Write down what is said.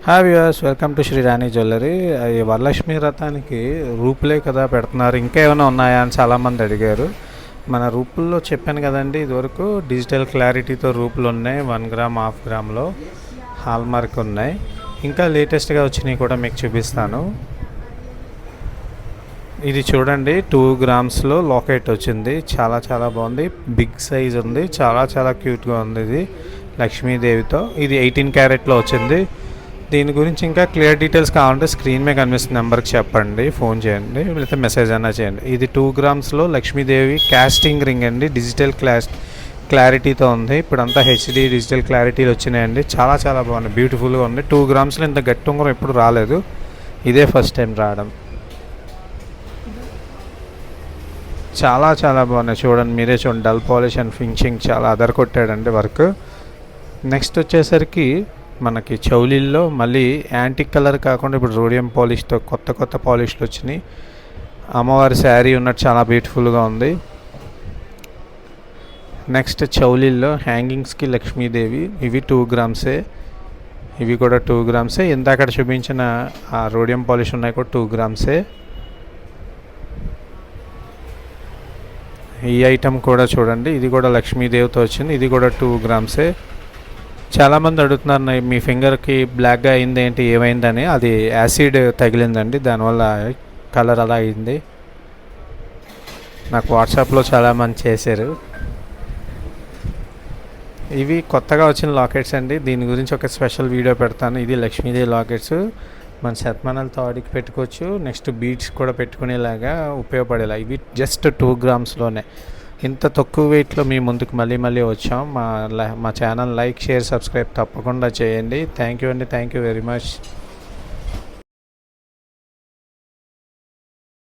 Hi viewers, welcome to Sri Rani jewellery. ఈ వరలక్ష్మి రథానికి రూపులే కదా పెడుతున్నారు, ఇంకా ఏమైనా ఉన్నాయా అని చాలామంది అడిగారు. మన రూపుల్లో చెప్పాను కదండి, ఇదివరకు డిజిటల్ క్లారిటీతో రూపులు ఉన్నాయి. 1 గ్రామ్, హాఫ్ గ్రామ్లో హాల్ మార్క్ ఉన్నాయి. ఇంకా లేటెస్ట్గా వచ్చినవి కూడా మీకు చూపిస్తాను. ఇది చూడండి, 2 గ్రామ్స్లో లాకెట్ వచ్చింది. చాలా చాలా బాగుంది, బిగ్ సైజ్ ఉంది, చాలా చాలా క్యూట్గా ఉంది. ఇది లక్ష్మీదేవితో, ఇది 18 క్యారెట్లో వచ్చింది. దీని గురించి ఇంకా క్లియర్ డీటెయిల్స్ కావాలంటే స్క్రీన్ మీద కనిపిస్తున్న నెంబర్కి చెప్పండి, ఫోన్ చేయండి, లేకపోతే మెసేజ్ అయినా చేయండి. ఇది 2 గ్రామ్స్లో లక్ష్మీదేవి క్యాస్టింగ్ రింగ్ అండి, డిజిటల్ క్లారిటీతో ఉంది. ఇప్పుడంతా హెచ్డి డిజిటల్ క్లారిటీలు వచ్చినాయండి. చాలా చాలా బాగుంది, బ్యూటిఫుల్గా ఉంది. 2 గ్రామ్స్లో ఇంత గట్టి ఉంగరం ఎప్పుడు రాలేదు, ఇదే ఫస్ట్ టైం రావడం. చాలా చాలా బాగున్నాయి, చూడండి, మీరే చూడండి. డల్ పాలిష్ అండ్ ఫినిషింగ్ చాలా అదర్ కొట్టాడండి వర్క్. నెక్స్ట్ వచ్చేసరికి మనకి చౌలీల్లో మళ్ళీ యాంటిక్ కలర్ కాకుండా ఇప్పుడు రోడియం పాలిష్తో కొత్త పాలిష్లు వచ్చినాయి. అమ్మవారి శారీ ఉన్నట్టు చాలా బ్యూటిఫుల్గా ఉంది. నెక్స్ట్ చౌలీల్లో హ్యాంగింగ్స్కి లక్ష్మీదేవి, ఇవి 2 గ్రామ్సే, ఇవి కూడా 2 గ్రామ్సే. ఇందాక చూపించిన ఆ రోడియం పాలిష్ ఉన్నాయి కూడా 2 గ్రామ్సే. ఈ ఐటమ్ కూడా చూడండి, ఇది కూడా లక్ష్మీదేవితో వచ్చింది, ఇది కూడా 2 గ్రామ్సే. చాలామంది అడుగుతున్నారు, మీ ఫింగర్కి బ్లాక్గా అయింది ఏంటి, ఏమైందని. అది యాసిడ్ తగిలిందండి, దానివల్ల కలర్ అలా అయింది. నాకు వాట్సాప్లో చాలామంది చేశారు. ఇవి కొత్తగా వచ్చిన లాకెట్స్ అండి, దీని గురించి ఒక స్పెషల్ వీడియో పెడతాను. ఇది లక్ష్మీదేవి లాకెట్స్, మన శతమానాల తాడికి పెట్టుకోవచ్చు, నెక్స్ట్ బీడ్స్ కూడా పెట్టుకునేలాగా ఉపయోగపడేలా. ఇవి జస్ట్ 2 గ్రామ్స్లోనే. ఇంత తక్కువ వెయిట్లో మీ ముందుకు మళ్ళీ వచ్చాం. మా ఛానల్ లైక్, షేర్, సబ్స్క్రైబ్ తప్పకుండా చేయండి. థ్యాంక్ యూ అండి, థ్యాంక్ యూ వెరీ మచ్.